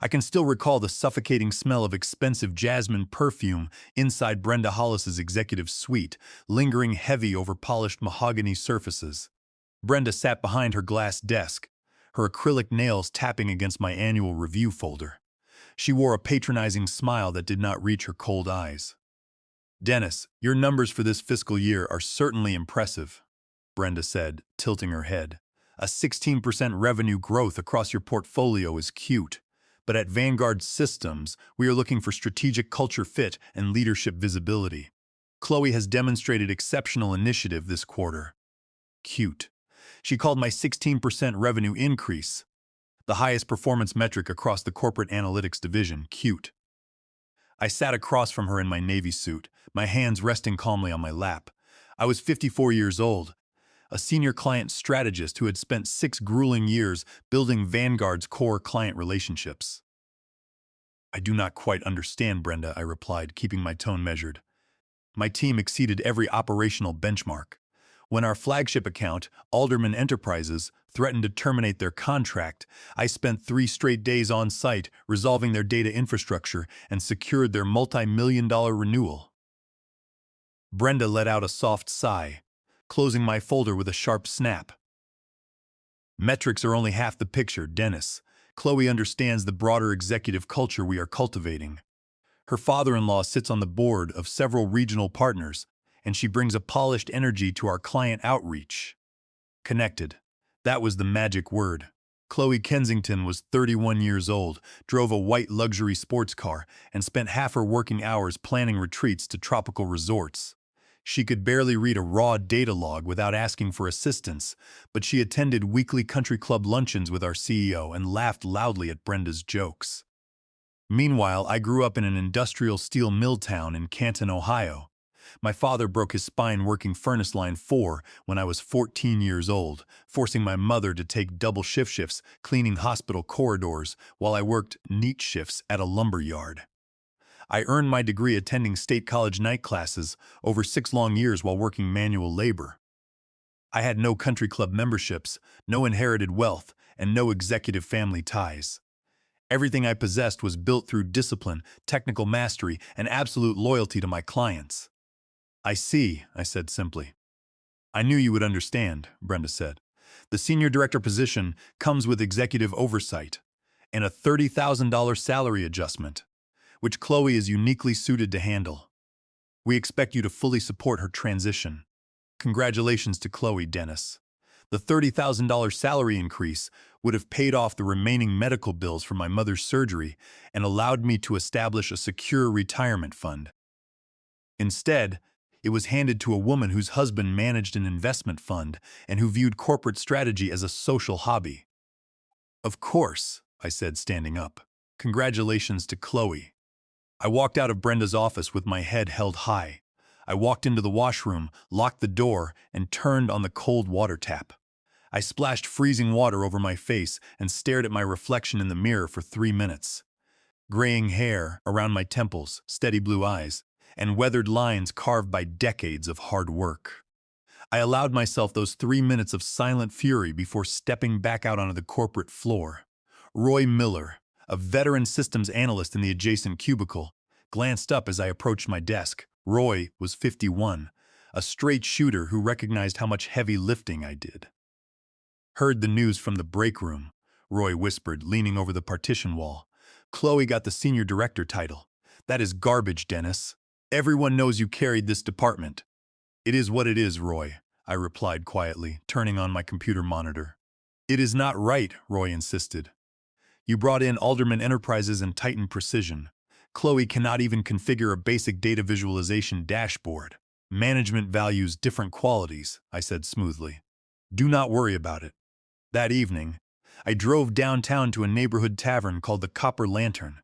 I can still recall the suffocating smell of expensive jasmine perfume inside Brenda Hollis's executive suite, lingering heavy over polished mahogany surfaces. Brenda sat behind her glass desk, her acrylic nails tapping against my annual review folder. She wore a patronizing smile that did not reach her cold eyes. "Dennis, your numbers for this fiscal year are certainly impressive," Brenda said, tilting her head. "A 16% revenue growth across your portfolio is cute. But at Vanguard Systems, we are looking for strategic culture fit and leadership visibility. Chloe has demonstrated exceptional initiative this quarter." Cute. She called my 16% revenue increase, the highest performance metric across the corporate analytics division, cute. I sat across from her in my navy suit, my hands resting calmly on my lap. I was 54 years old, a senior client strategist who had spent 6 grueling years building Vanguard's core client relationships. "I do not quite understand, Brenda," I replied, keeping my tone measured. "My team exceeded every operational benchmark. When our flagship account, Alderman Enterprises, threatened to terminate their contract, I spent 3 straight days on site resolving their data infrastructure and secured their multi-million-dollar renewal." Brenda let out a soft sigh, closing my folder with a sharp snap. "Metrics are only half the picture, Dennis. Chloe understands the broader executive culture we are cultivating. Her father-in-law sits on the board of several regional partners, and she brings a polished energy to our client outreach." Connected. That was the magic word. Chloe Kensington was 31 years old, drove a white luxury sports car, and spent half her working hours planning retreats to tropical resorts. She could barely read a raw data log without asking for assistance, but she attended weekly country club luncheons with our CEO and laughed loudly at Brenda's jokes. Meanwhile, I grew up in an industrial steel mill town in Canton, Ohio. My father broke his spine working Furnace Line 4 when I was 14 years old, forcing my mother to take double shifts cleaning hospital corridors while I worked night shifts at a lumber yard. I earned my degree attending state college night classes over 6 long years while working manual labor. I had no country club memberships, no inherited wealth, and no executive family ties. Everything I possessed was built through discipline, technical mastery, and absolute loyalty to my clients. "I see," I said simply. "I knew you would understand," Brenda said. "The senior director position comes with executive oversight and a $30,000 salary adjustment, which Chloe is uniquely suited to handle. We expect you to fully support her transition. Congratulations to Chloe, Dennis. The $30,000 salary increase would have paid off the remaining medical bills for my mother's surgery and allowed me to establish a secure retirement fund. Instead, it was handed to a woman whose husband managed an investment fund and who viewed corporate strategy as a social hobby." "Of course," I said, standing up. "Congratulations to Chloe." I walked out of Brenda's office with my head held high. I walked into the washroom, locked the door, and turned on the cold water tap. I splashed freezing water over my face and stared at my reflection in the mirror for 3 minutes. Graying hair around my temples, steady blue eyes, and weathered lines carved by decades of hard work. I allowed myself those 3 minutes of silent fury before stepping back out onto the corporate floor. Roy Miller, a veteran systems analyst in the adjacent cubicle, glanced up as I approached my desk. Roy was 51, a straight shooter who recognized how much heavy lifting I did. "Heard the news from the break room," Roy whispered, leaning over the partition wall. "Chloe got the senior director title. That is garbage, Dennis. Everyone knows you carried this department." "It is what it is, Roy," I replied quietly, turning on my computer monitor. "It is not right," Roy insisted. "You brought in Alderman Enterprises and Titan Precision. Chloe cannot even configure a basic data visualization dashboard. Management values different qualities," I said smoothly. "Do not worry about it." That evening, I drove downtown to a neighborhood tavern called the Copper Lantern,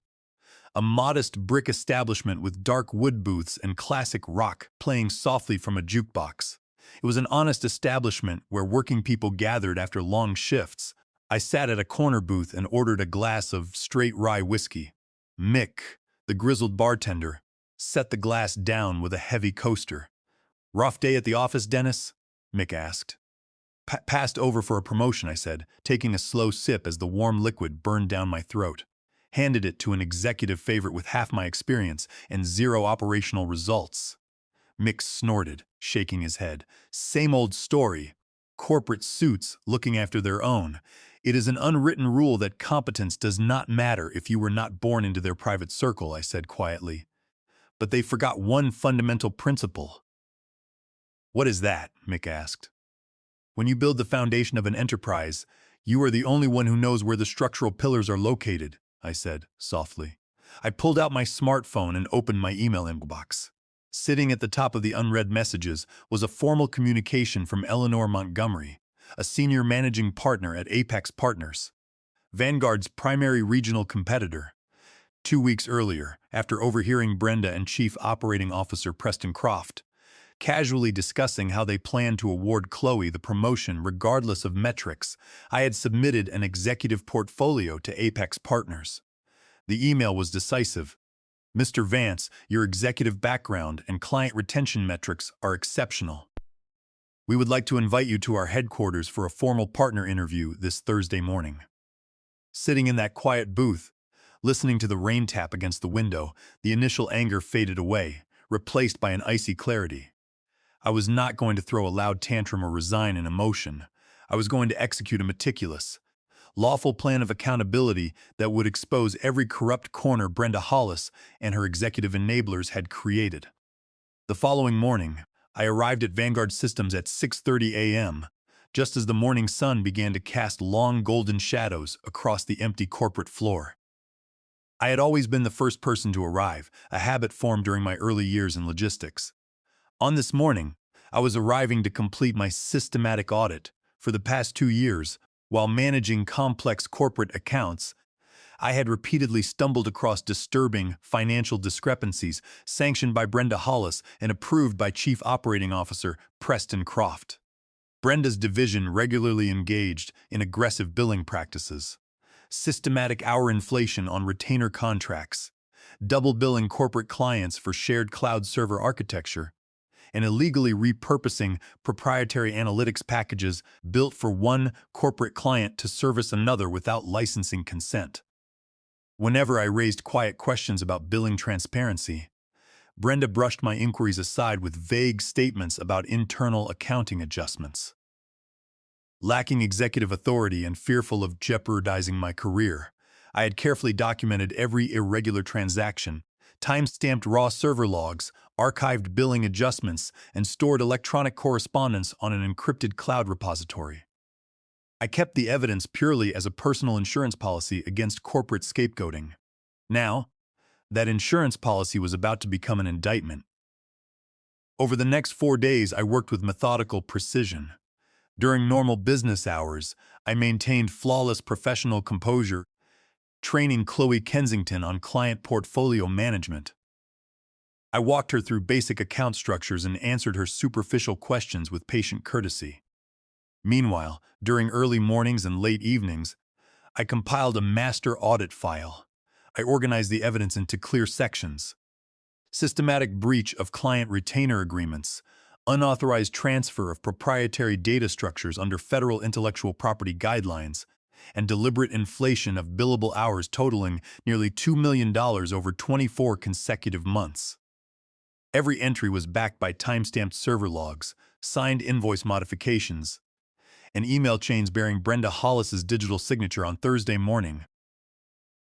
a modest brick establishment with dark wood booths and classic rock playing softly from a jukebox. It was an honest establishment where working people gathered after long shifts. I sat at a corner booth and ordered a glass of straight rye whiskey. Mick, the grizzled bartender, set the glass down with a heavy coaster. "Rough day at the office, Dennis?" Mick asked. "Passed over for a promotion," I said, taking a slow sip as the warm liquid burned down my throat. handed it to an executive favorite with half my experience and zero operational results. Mick snorted, shaking his head. Same old story. Corporate suits looking after their own. It is an unwritten rule that competence does not matter if you were not born into their private circle, I said quietly. But they forgot one fundamental principle. What is that? Mick asked. When you build the foundation of an enterprise, you are the only one who knows where the structural pillars are located, I said softly. I pulled out my smartphone and opened my email inbox. Sitting at the top of the unread messages was a formal communication from Eleanor Montgomery, a senior managing partner at Apex Partners, Vanguard's primary regional competitor. 2 weeks earlier, after overhearing Brenda and Chief Operating Officer Preston Croft casually discussing how they planned to award Chloe the promotion regardless of metrics, I had submitted an executive portfolio to Apex Partners. The email was decisive. Mr. Vance, your executive background and client retention metrics are exceptional. We would like to invite you to our headquarters for a formal partner interview this Thursday morning. Sitting in that quiet booth, listening to the rain tap against the window, the initial anger faded away, replaced by an icy clarity. I was not going to throw a loud tantrum or resign in emotion. I was going to execute a meticulous, lawful plan of accountability that would expose every corrupt corner Brenda Hollis and her executive enablers had created. The following morning, I arrived at Vanguard Systems at 6:30 a.m., just as the morning sun began to cast long golden shadows across the empty corporate floor. I had always been the first person to arrive, a habit formed during my early years in logistics. On this morning, I was arriving to complete my systematic audit. For the past 2 years, while managing complex corporate accounts, I had repeatedly stumbled across disturbing financial discrepancies sanctioned by Brenda Hollis and approved by Chief Operating Officer Preston Croft. Brenda's division regularly engaged in aggressive billing practices, systematic hour inflation on retainer contracts, double billing corporate clients for shared cloud server architecture, and illegally repurposing proprietary analytics packages built for one corporate client to service another without licensing consent. Whenever I raised quiet questions about billing transparency, Brenda brushed my inquiries aside with vague statements about internal accounting adjustments. Lacking executive authority and fearful of jeopardizing my career, I had carefully documented every irregular transaction, time-stamped raw server logs, archived billing adjustments, and stored electronic correspondence on an encrypted cloud repository. I kept the evidence purely as a personal insurance policy against corporate scapegoating. Now, that insurance policy was about to become an indictment. Over the next 4 days, I worked with methodical precision. During normal business hours, I maintained flawless professional composure, training Chloe Kensington on client portfolio management. I walked her through basic account structures and answered her superficial questions with patient courtesy. Meanwhile, during early mornings and late evenings, I compiled a master audit file. I organized the evidence into clear sections: systematic breach of client retainer agreements, unauthorized transfer of proprietary data structures under federal intellectual property guidelines, and deliberate inflation of billable hours totaling nearly $2 million over 24 consecutive months. Every entry was backed by time-stamped server logs, signed invoice modifications, and email chains bearing Brenda Hollis's digital signature. On Thursday morning,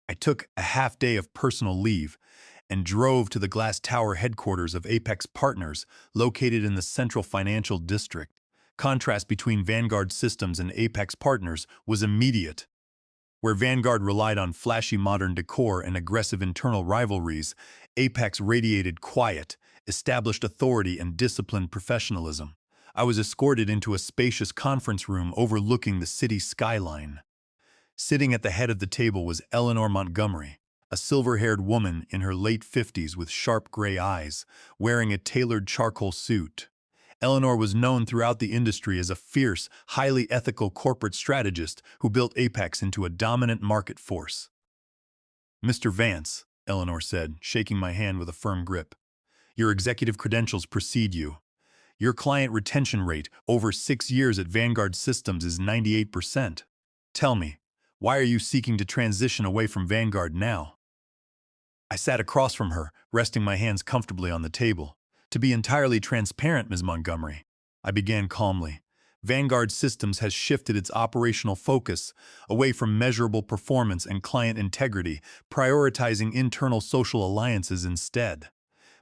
I took a half-day of personal leave and drove to the Glass Tower headquarters of Apex Partners, located in the Central Financial District. Contrast between Vanguard Systems and Apex Partners was immediate. Where Vanguard relied on flashy modern decor and aggressive internal rivalries, Apex radiated quiet, established authority, and disciplined professionalism. I was escorted into a spacious conference room overlooking the city skyline. Sitting at the head of the table was Eleanor Montgomery, a silver-haired woman in her late 50s with sharp gray eyes, wearing a tailored charcoal suit. Eleanor was known throughout the industry as a fierce, highly ethical corporate strategist who built Apex into a dominant market force. "Mr. Vance," Eleanor said, shaking my hand with a firm grip, "your executive credentials precede you. Your client retention rate over 6 years at Vanguard Systems is 98%. Tell me, Why are you seeking to transition away from Vanguard now? I sat across from her, resting my hands comfortably on the table. To be entirely transparent, Ms. Montgomery, I began calmly. Vanguard Systems has shifted its operational focus away from measurable performance and client integrity, prioritizing internal social alliances instead.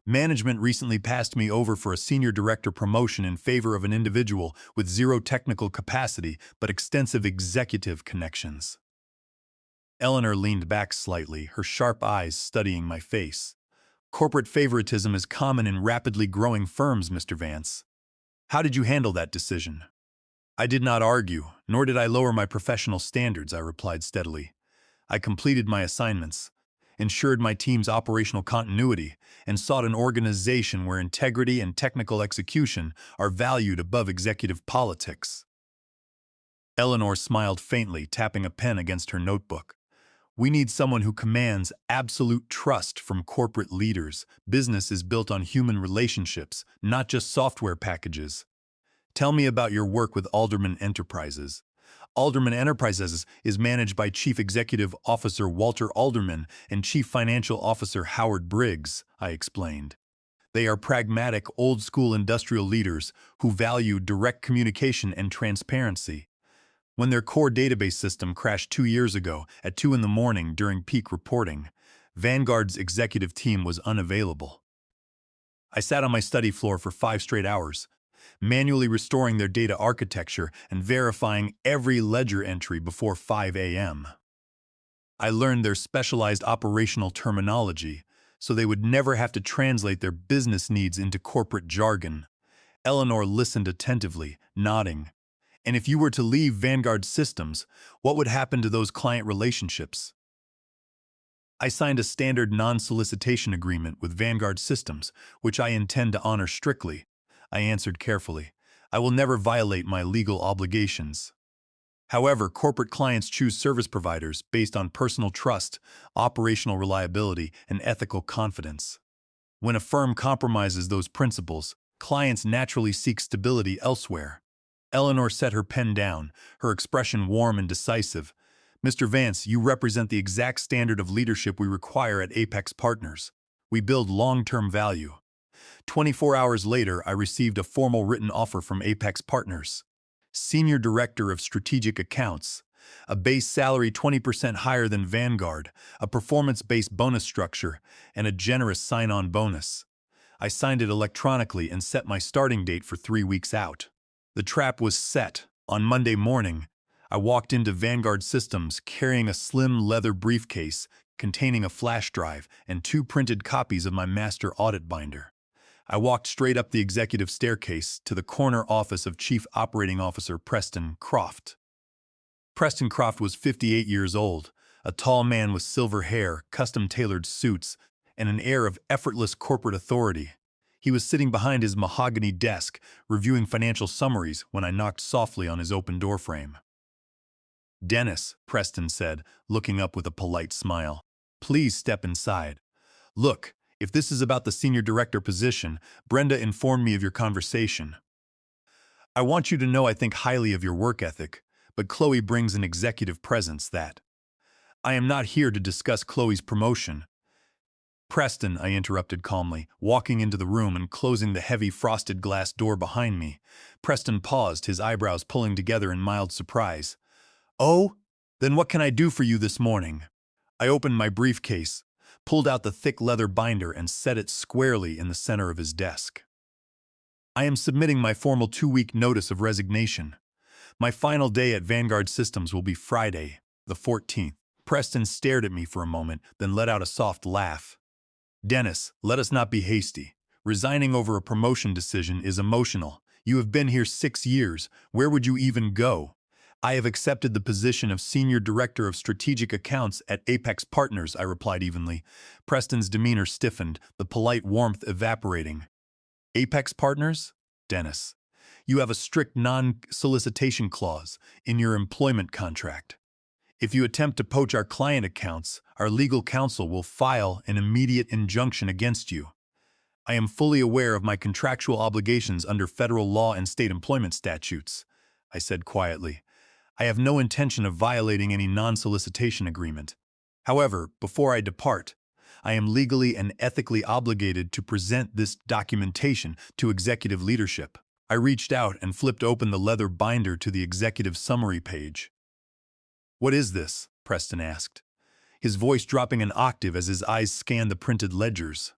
Management recently passed me over for a senior director promotion in favor of an individual with zero technical capacity but extensive executive connections. Eleanor leaned back slightly, her sharp eyes studying my face. Corporate favoritism is common in rapidly growing firms, Mr. Vance. How did you handle that decision? I did not argue, nor did I lower my professional standards, I replied steadily. I completed my assignments, ensured my team's operational continuity, and sought an organization where integrity and technical execution are valued above executive politics. Eleanor smiled faintly, tapping a pen against her notebook. We need someone who commands absolute trust from corporate leaders. Business is built on human relationships, not just software packages. Tell me about your work with Alderman Enterprises. Alderman Enterprises is managed by Chief Executive Officer Walter Alderman and Chief Financial Officer Howard Briggs, I explained. They are pragmatic, old-school industrial leaders who value direct communication and transparency. When their core database system crashed 2 years ago at 2 in the morning during peak reporting, Vanguard's executive team was unavailable. I sat on my study floor for 5 straight hours, manually restoring their data architecture and verifying every ledger entry before 5 a.m. I learned their specialized operational terminology, so they would never have to translate their business needs into corporate jargon. Eleanor listened attentively, nodding. And if you were to leave Vanguard Systems, what would happen to those client relationships? I signed a standard non-solicitation agreement with Vanguard Systems, which I intend to honor strictly. I answered carefully. I will never violate my legal obligations. However, corporate clients choose service providers based on personal trust, operational reliability, and ethical confidence. When a firm compromises those principles, clients naturally seek stability elsewhere. Eleanor set her pen down, her expression warm and decisive. Mr. Vance, you represent the exact standard of leadership we require at Apex Partners. We build long-term value. 24 hours later, I received a formal written offer from Apex Partners. Senior Director of Strategic Accounts, a base salary 20% higher than Vanguard, a performance-based bonus structure, and a generous sign-on bonus. I signed it electronically and set my starting date for 3 weeks out. The trap was set. On Monday morning, I walked into Vanguard Systems carrying a slim leather briefcase containing a flash drive and 2 printed copies of my master audit binder. I walked straight up the executive staircase to the corner office of Chief Operating Officer Preston Croft. Preston Croft was 58 years old, a tall man with silver hair, custom-tailored suits, and an air of effortless corporate authority. He was sitting behind his mahogany desk, reviewing financial summaries when I knocked softly on his open doorframe. "Dennis," Preston said, looking up with a polite smile. "Please step inside. Look, if this is about the senior director position, Brenda informed me of your conversation. I want you to know I think highly of your work ethic, but Chloe brings an executive presence that. I am not here to discuss Chloe's promotion." "Preston," I interrupted calmly, walking into the room and closing the heavy frosted glass door behind me. Preston paused, his eyebrows pulling together in mild surprise. "Oh, then what can I do for you this morning?" I opened my briefcase, pulled out the thick leather binder and set it squarely in the center of his desk. "I am submitting my formal 2-week notice of resignation. My final day at Vanguard Systems will be Friday, the 14th. Preston stared at me for a moment, then let out a soft laugh. "Dennis, let us not be hasty. Resigning over a promotion decision is emotional. You have been here 6 years. Where would you even go?" "I have accepted the position of Senior Director of Strategic Accounts at Apex Partners," I replied evenly. Preston's demeanor stiffened, the polite warmth evaporating. "Apex Partners? Dennis, you have a strict non-solicitation clause in your employment contract. If you attempt to poach our client accounts, our legal counsel will file an immediate injunction against you. I am fully aware of my contractual obligations under federal law and state employment statutes," I said quietly. I have no intention of violating any non-solicitation agreement. However, before I depart, I am legally and ethically obligated to present this documentation to executive leadership. I reached out and flipped open the leather binder to the executive summary page. "What is this?" Preston asked, his voice dropping an octave as his eyes scanned the printed ledgers.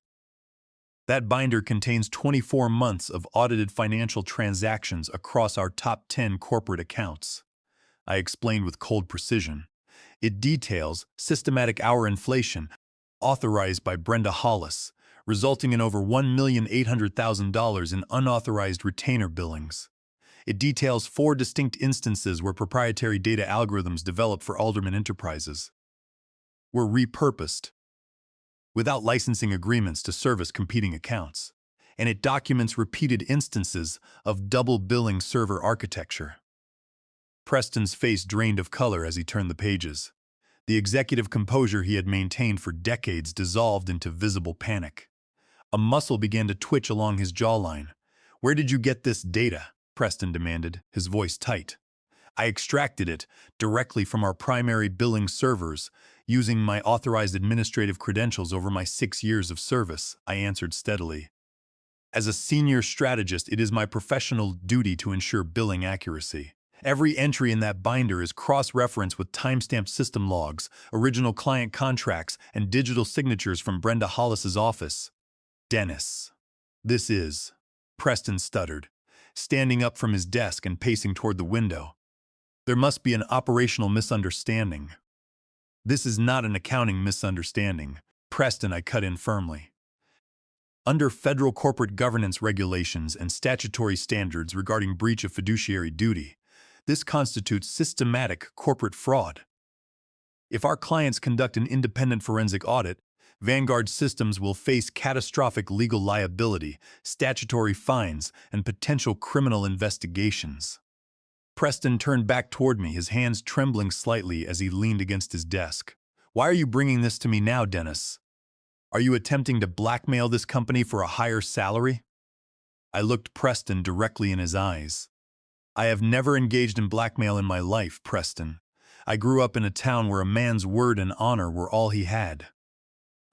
"That binder contains 24 months of audited financial transactions across our top 10 corporate accounts," I explained with cold precision. "It details systematic hour inflation authorized by Brenda Hollis, resulting in over $1,800,000 in unauthorized retainer billings. It details 4 distinct instances where proprietary data algorithms developed for Alderman Enterprises were repurposed without licensing agreements to service competing accounts, and it documents repeated instances of double billing server architecture." Preston's face drained of color as he turned the pages. The executive composure he had maintained for decades dissolved into visible panic. A muscle began to twitch along his jawline. "Where did you get this data?" Preston demanded, his voice tight. "I extracted it directly from our primary billing servers, using my authorized administrative credentials over my 6 years of service," I answered steadily. "As a senior strategist, it is my professional duty to ensure billing accuracy. Every entry in that binder is cross-referenced with timestamped system logs, original client contracts, and digital signatures from Brenda Hollis's office." "Dennis, this is," Preston stuttered, standing up from his desk and pacing toward the window. "There must be an operational misunderstanding." "This is not an accounting misunderstanding," Preston, I cut in firmly. "Under federal corporate governance regulations and statutory standards regarding breach of fiduciary duty, this constitutes systematic corporate fraud. If our clients conduct an independent forensic audit, Vanguard Systems will face catastrophic legal liability, statutory fines, and potential criminal investigations." Preston turned back toward me, his hands trembling slightly as he leaned against his desk. "Why are you bringing this to me now, Dennis? Are you attempting to blackmail this company for a higher salary?" I looked Preston directly in his eyes. "I have never engaged in blackmail in my life, Preston. I grew up in a town where a man's word and honor were all he had.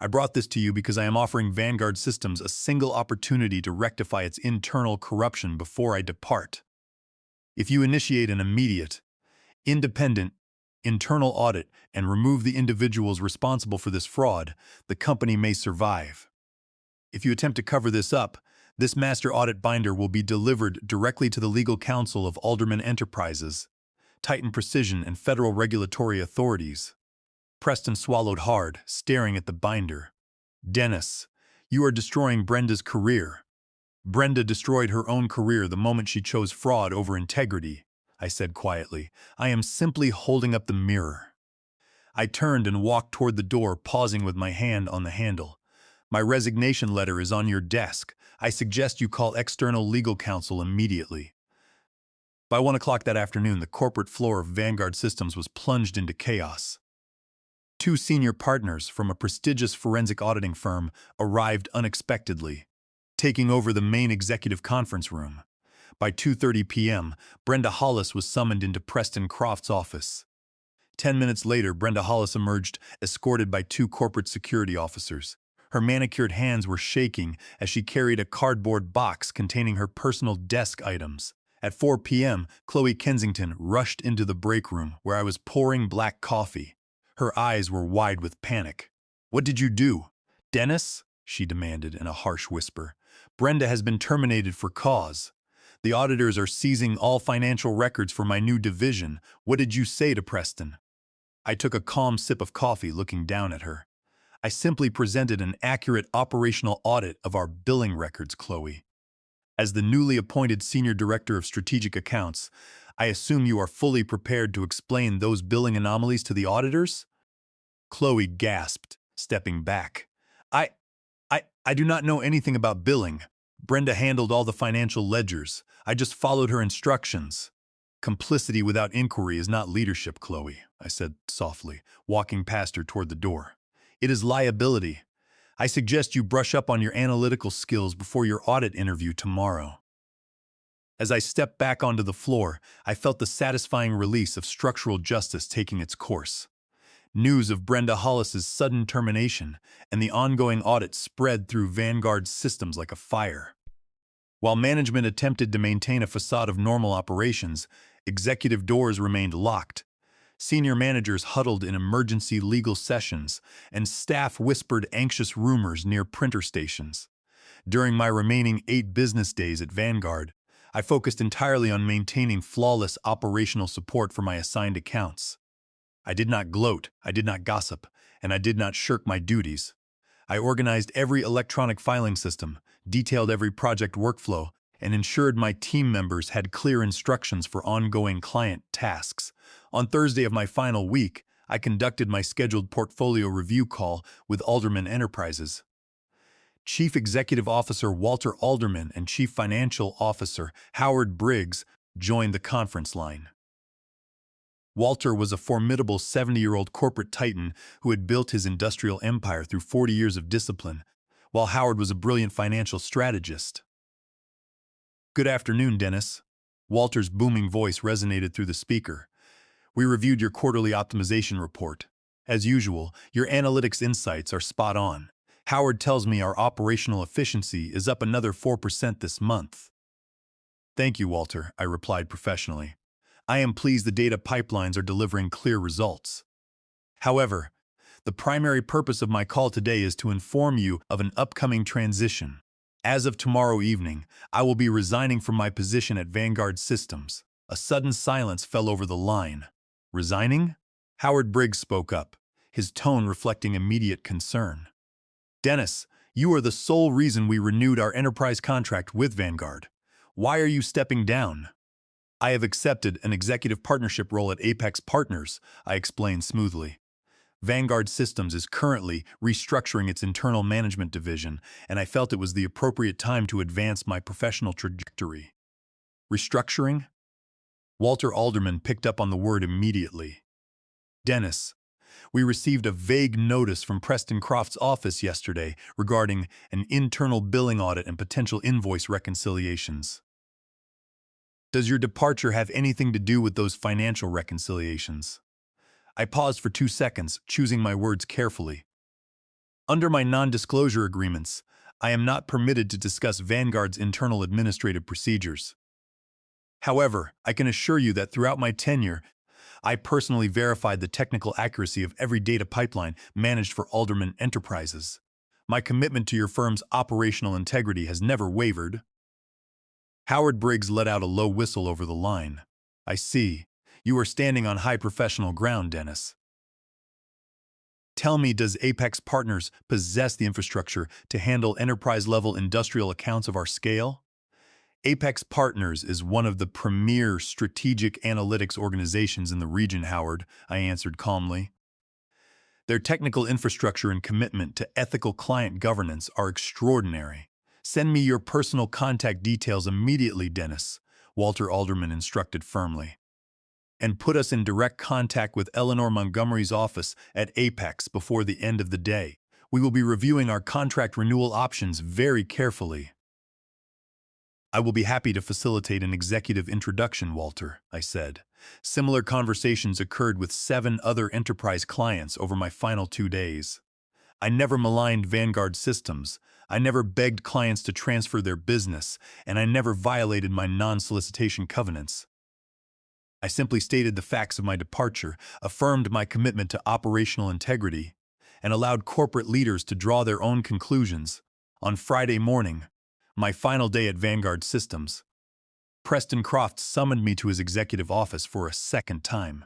I brought this to you because I am offering Vanguard Systems a single opportunity to rectify its internal corruption before I depart. If you initiate an immediate, independent, internal audit and remove the individuals responsible for this fraud, the company may survive. If you attempt to cover this up, this master audit binder will be delivered directly to the legal counsel of Alderman Enterprises, Titan Precision, and federal regulatory authorities." Preston swallowed hard, staring at the binder. "Dennis, you are destroying Brenda's career." "Brenda destroyed her own career the moment she chose fraud over integrity," I said quietly. "I am simply holding up the mirror." I turned and walked toward the door, pausing with my hand on the handle. "My resignation letter is on your desk. I suggest you call external legal counsel immediately." By 1 o'clock that afternoon, the corporate floor of Vanguard Systems was plunged into chaos. 2 senior partners from a prestigious forensic auditing firm arrived unexpectedly, taking over the main executive conference room. By 2:30 p.m., Brenda Hollis was summoned into Preston Croft's office. 10 minutes later, Brenda Hollis emerged, escorted by 2 corporate security officers. Her manicured hands were shaking as she carried a cardboard box containing her personal desk items. At 4 p.m., Chloe Kensington rushed into the break room where I was pouring black coffee. Her eyes were wide with panic. "What did you do, Dennis?" she demanded in a harsh whisper. "Brenda has been terminated for cause. The auditors are seizing all financial records for my new division. What did you say to Preston?" I took a calm sip of coffee, looking down at her. "I simply presented an accurate operational audit of our billing records, Chloe. As the newly appointed Senior Director of Strategic Accounts, I assume you are fully prepared to explain those billing anomalies to the auditors?" Chloe gasped, stepping back. I do not know anything about billing. Brenda handled all the financial ledgers. I just followed her instructions." "Complicity without inquiry is not leadership, Chloe," I said softly, walking past her toward the door. "It is liability. I suggest you brush up on your analytical skills before your audit interview tomorrow." As I stepped back onto the floor, I felt the satisfying release of structural justice taking its course. News of Brenda Hollis's sudden termination and the ongoing audit spread through Vanguard's systems like a fire. While management attempted to maintain a facade of normal operations, executive doors remained locked. Senior managers huddled in emergency legal sessions, and staff whispered anxious rumors near printer stations. During my remaining 8 business days at Vanguard, I focused entirely on maintaining flawless operational support for my assigned accounts. I did not gloat, I did not gossip, and I did not shirk my duties. I organized every electronic filing system, detailed every project workflow, and ensured my team members had clear instructions for ongoing client tasks. On Thursday of my final week, I conducted my scheduled portfolio review call with Alderman Enterprises. Chief Executive Officer Walter Alderman and Chief Financial Officer Howard Briggs joined the conference line. Walter was a formidable 70-year-old corporate titan who had built his industrial empire through 40 years of discipline, while Howard was a brilliant financial strategist. "Good afternoon, Dennis." Walter's booming voice resonated through the speaker. "We reviewed your quarterly optimization report. As usual, your analytics insights are spot on. Howard tells me our operational efficiency is up another 4% this month." "Thank you, Walter," I replied professionally. "I am pleased the data pipelines are delivering clear results. However, the primary purpose of my call today is to inform you of an upcoming transition. As of tomorrow evening, I will be resigning from my position at Vanguard Systems." A sudden silence fell over the line. "Resigning?" Howard Briggs spoke up, his tone reflecting immediate concern. "Dennis, you are the sole reason we renewed our enterprise contract with Vanguard. Why are you stepping down?" "I have accepted an executive partnership role at Apex Partners," I explained smoothly. "Vanguard Systems is currently restructuring its internal management division, and I felt it was the appropriate time to advance my professional trajectory." "Restructuring?" Walter Alderman picked up on the word immediately. "Dennis, we received a vague notice from Preston Croft's office yesterday regarding an internal billing audit and potential invoice reconciliations. Does your departure have anything to do with those financial reconciliations?" I paused for 2 seconds, choosing my words carefully. "Under my non-disclosure agreements, I am not permitted to discuss Vanguard's internal administrative procedures. However, I can assure you that throughout my tenure, I personally verified the technical accuracy of every data pipeline managed for Alderman Enterprises. My commitment to your firm's operational integrity has never wavered." Howard Briggs let out a low whistle over the line. "I see. You are standing on high professional ground, Dennis. Tell me, does Apex Partners possess the infrastructure to handle enterprise-level industrial accounts of our scale?" "Apex Partners is one of the premier strategic analytics organizations in the region, Howard," I answered calmly. "Their technical infrastructure and commitment to ethical client governance are extraordinary. Send me your personal contact details immediately, Dennis," Walter Alderman instructed firmly. "And put us in direct contact with Eleanor Montgomery's office at Apex before the end of the day. We will be reviewing our contract renewal options very carefully." "I will be happy to facilitate an executive introduction, Walter," I said. Similar conversations occurred with 7 other enterprise clients over my final 2 days. I never maligned Vanguard Systems, I never begged clients to transfer their business, and I never violated my non-solicitation covenants. I simply stated the facts of my departure, affirmed my commitment to operational integrity, and allowed corporate leaders to draw their own conclusions. On Friday morning, my final day at Vanguard Systems, Preston Croft summoned me to his executive office for a second time.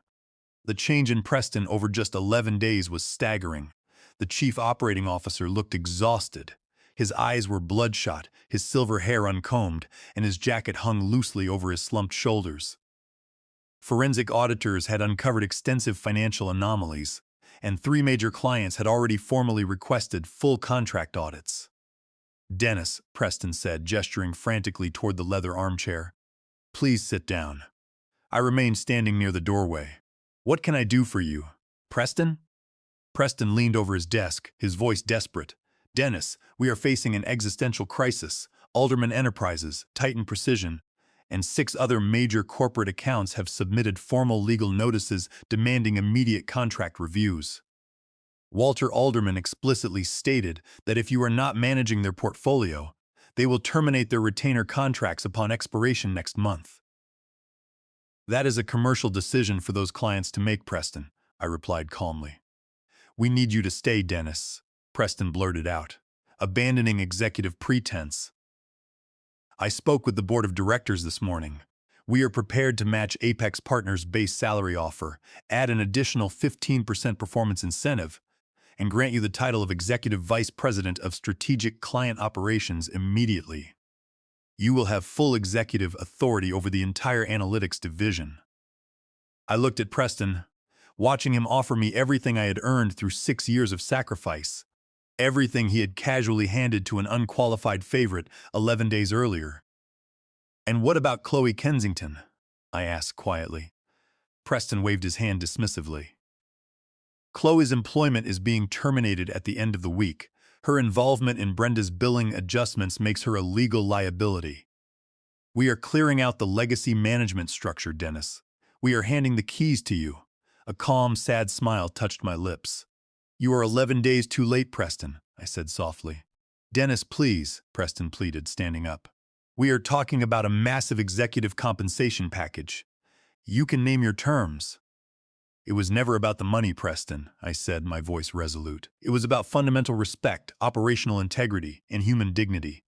The change in Preston over just 11 days was staggering. The chief operating officer looked exhausted. His eyes were bloodshot, his silver hair uncombed, and his jacket hung loosely over his slumped shoulders. Forensic auditors had uncovered extensive financial anomalies, and 3 major clients had already formally requested full contract audits. "Dennis," Preston said, gesturing frantically toward the leather armchair, "please sit down." I remained standing near the doorway. "What can I do for you, Preston?" Preston leaned over his desk, his voice desperate. "Dennis, we are facing an existential crisis. Alderman Enterprises, Titan Precision, and 6 other major corporate accounts have submitted formal legal notices demanding immediate contract reviews. Walter Alderman explicitly stated that if you are not managing their portfolio, they will terminate their retainer contracts upon expiration next month. That is a commercial decision for those clients to make, Preston, I replied calmly. We need you to stay, Dennis, Preston blurted out, abandoning executive pretense. I spoke with the board of directors this morning. We are prepared to match Apex Partners' base salary offer, add an additional 15% performance incentive, and grant you the title of Executive Vice President of Strategic Client Operations immediately. You will have full executive authority over the entire analytics division. I looked at Preston, watching him offer me everything I had earned through 6 years of sacrifice, everything he had casually handed to an unqualified favorite 11 days earlier. And what about Chloe Kensington? I asked quietly. Preston waved his hand dismissively. Chloe's employment is being terminated at the end of the week. Her involvement in Brenda's billing adjustments makes her a legal liability. We are clearing out the legacy management structure, Dennis. We are handing the keys to you. A calm, sad smile touched my lips. You are 11 days too late, Preston, I said softly. Dennis, please, Preston pleaded, standing up. We are talking about a massive executive compensation package. You can name your terms. It was never about the money, Preston, I said, my voice resolute. It was about fundamental respect, operational integrity, and human dignity.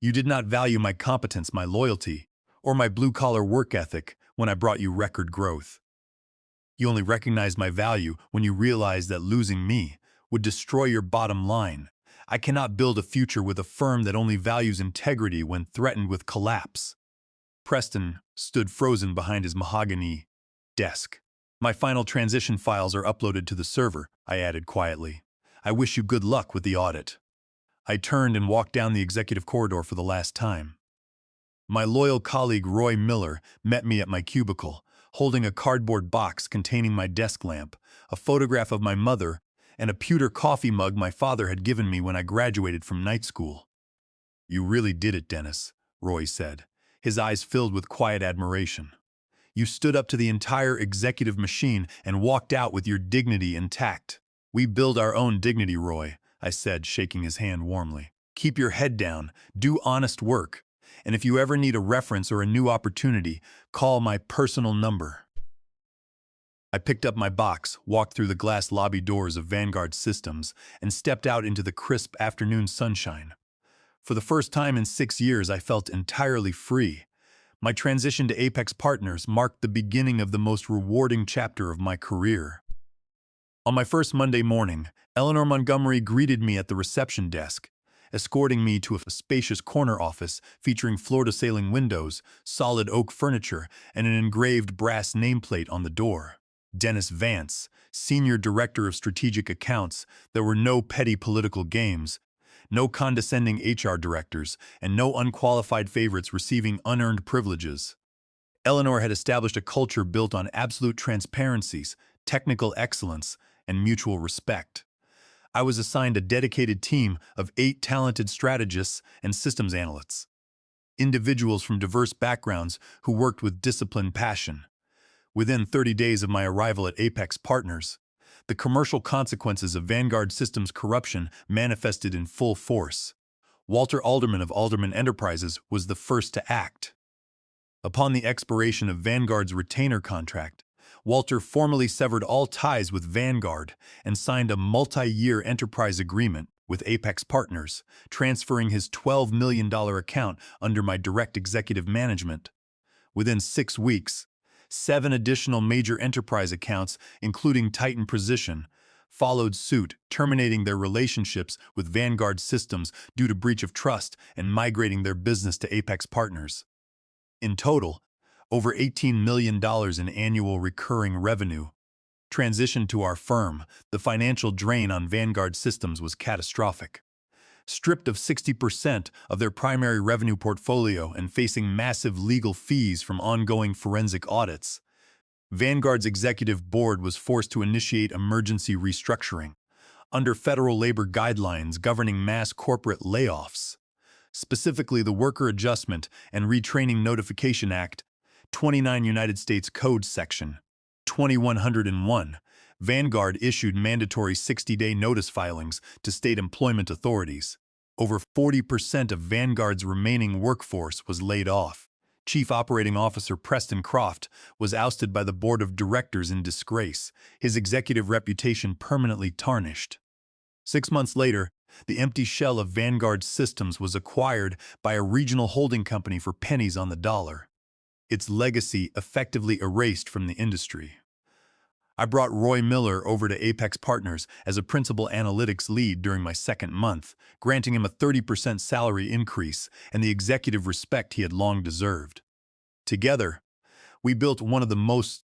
You did not value my competence, my loyalty, or my blue-collar work ethic when I brought you record growth. You only recognized my value when you realized that losing me would destroy your bottom line. I cannot build a future with a firm that only values integrity when threatened with collapse. Preston stood frozen behind his mahogany desk. My final transition files are uploaded to the server, I added quietly. I wish you good luck with the audit. I turned and walked down the executive corridor for the last time. My loyal colleague Roy Miller met me at my cubicle, holding a cardboard box containing my desk lamp, a photograph of my mother, and a pewter coffee mug my father had given me when I graduated from night school. You really did it, Dennis, Roy said, his eyes filled with quiet admiration. You stood up to the entire executive machine and walked out with your dignity intact. We build our own dignity, Roy, I said, shaking his hand warmly. Keep your head down, do honest work, and if you ever need a reference or a new opportunity, call my personal number. I picked up my box, walked through the glass lobby doors of Vanguard Systems, and stepped out into the crisp afternoon sunshine. For the first time in 6 years, I felt entirely free. My transition to Apex Partners marked the beginning of the most rewarding chapter of my career. On my first Monday morning, Eleanor Montgomery greeted me at the reception desk, escorting me to a spacious corner office featuring floor-to-ceiling windows, solid oak furniture, and an engraved brass nameplate on the door. Dennis Vance, Senior Director of Strategic Accounts. There were no petty political games, no condescending HR directors, and no unqualified favorites receiving unearned privileges. Eleanor had established a culture built on absolute transparencies, technical excellence, and mutual respect. I was assigned a dedicated team of 8 talented strategists and systems analysts, individuals from diverse backgrounds who worked with disciplined passion. Within 30 days of my arrival at Apex Partners, the commercial consequences of Vanguard Systems' corruption manifested in full force. Walter Alderman of Alderman Enterprises was the first to act. Upon the expiration of Vanguard's retainer contract, Walter formally severed all ties with Vanguard and signed a multi-year enterprise agreement with Apex Partners, transferring his $12 million account under my direct executive management. Within 6 weeks, 7 additional major enterprise accounts, including Titan Precision, followed suit, terminating their relationships with Vanguard Systems due to breach of trust and migrating their business to Apex Partners. In total, over $18 million in annual recurring revenue transitioned to our firm. The financial drain on Vanguard Systems was catastrophic. Stripped of 60% of their primary revenue portfolio and facing massive legal fees from ongoing forensic audits, Vanguard's executive board was forced to initiate emergency restructuring under federal labor guidelines governing mass corporate layoffs. specifically the Worker Adjustment and Retraining Notification Act, 29 United States Code Section 2101, Vanguard issued mandatory 60-day notice filings to state employment authorities. Over 40% of Vanguard's remaining workforce was laid off. Chief Operating Officer Preston Croft was ousted by the board of directors in disgrace, his executive reputation permanently tarnished. 6 months later, the empty shell of Vanguard Systems was acquired by a regional holding company for pennies on the dollar. Its legacy effectively erased from the industry. I brought Roy Miller over to Apex Partners as a principal analytics lead during my second month, granting him a 30% salary increase and the executive respect he had long deserved. Together, we built one of the most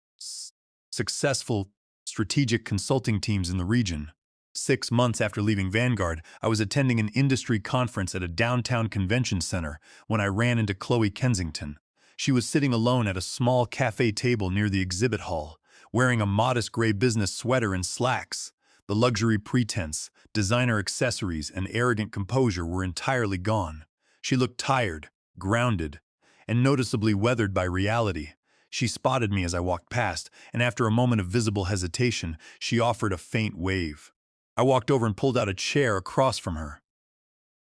successful strategic consulting teams in the region. 6 months after leaving Vanguard, I was attending an industry conference at a downtown convention center when I ran into Chloe Kensington. She was sitting alone at a small cafe table near the exhibit hall, wearing a modest gray business sweater and slacks. The luxury pretense, designer accessories, and arrogant composure were entirely gone. She looked tired, grounded, and noticeably weathered by reality. She spotted me as I walked past, and after a moment of visible hesitation, she offered a faint wave. I walked over and pulled out a chair across from her.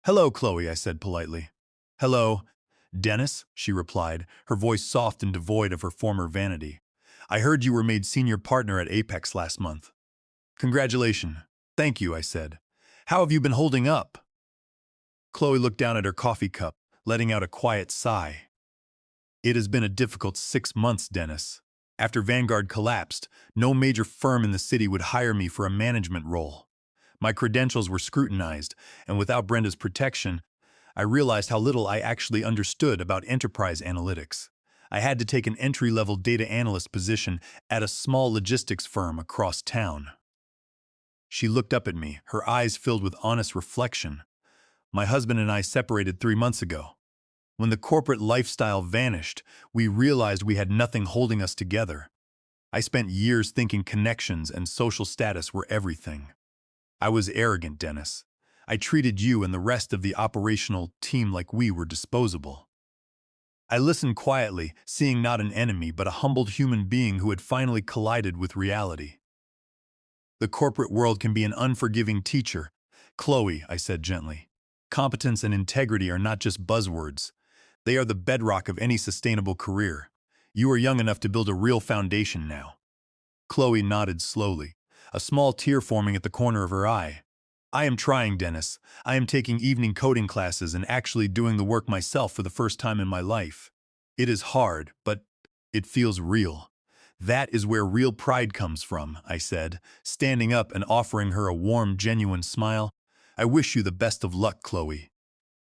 "Hello, Chloe," I said politely. "Hello, Dennis," she replied, her voice soft and devoid of her former vanity. "I heard you were made senior partner at Apex last month." "Congratulations." "Thank you," I said. "How have you been holding up?" Chloe looked down at her coffee cup, letting out a quiet sigh. "It has been a difficult 6 months, Dennis. After Vanguard collapsed, no major firm in the city would hire me for a management role. My credentials were scrutinized, and without Brenda's protection, I realized how little I actually understood about enterprise analytics. I had to take an entry-level data analyst position at a small logistics firm across town." She looked up at me, her eyes filled with honest reflection. "My husband and I separated 3 months ago. When the corporate lifestyle vanished, we realized we had nothing holding us together. I spent years thinking connections and social status were everything. I was arrogant, Dennis. I treated you and the rest of the operational team like we were disposable." I listened quietly, seeing not an enemy but a humbled human being who had finally collided with reality. "The corporate world can be an unforgiving teacher, Chloe," I said gently. "Competence and integrity are not just buzzwords. They are the bedrock of any sustainable career. You are young enough to build a real foundation now." Chloe nodded slowly, a small tear forming at the corner of her eye. "I am trying, Dennis. I am taking evening coding classes and actually doing the work myself for the first time in my life. It is hard, but it feels real. That is where real pride comes from," I said, standing up and offering her a warm, genuine smile. "I wish you the best of luck, Chloe."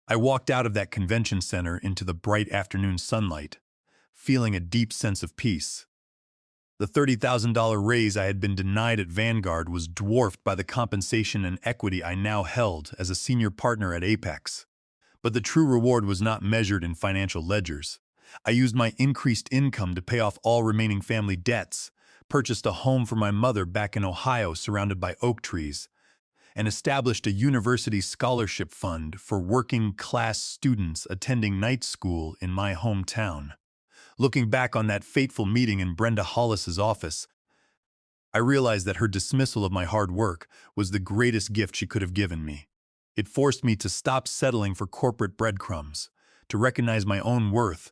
I walked out of that convention center into the bright afternoon sunlight, feeling a deep sense of peace. The $30,000 raise I had been denied at Vanguard was dwarfed by the compensation and equity I now held as a senior partner at Apex. But the true reward was not measured in financial ledgers. I used my increased income to pay off all remaining family debts, purchased a home for my mother back in Ohio surrounded by oak trees, and established a university scholarship fund for working-class students attending night school in my hometown. Looking back on that fateful meeting in Brenda Hollis's office, I realized that her dismissal of my hard work was the greatest gift she could have given me. It forced me to stop settling for corporate breadcrumbs, to recognize my own worth,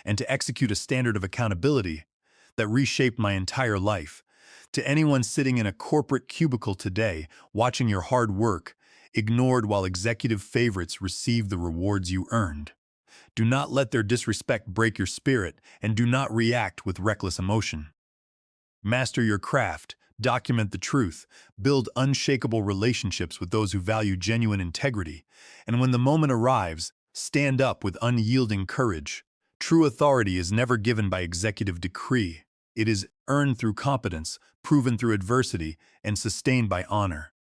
and to execute a standard of accountability that reshaped my entire life. To anyone sitting in a corporate cubicle today, watching your hard work ignored while executive favorites receive the rewards you earned, do not let their disrespect break your spirit, and do not react with reckless emotion. Master your craft, document the truth, build unshakable relationships with those who value genuine integrity, and when the moment arrives, stand up with unyielding courage. True authority is never given by executive decree. It is earned through competence, proven through adversity, and sustained by honor.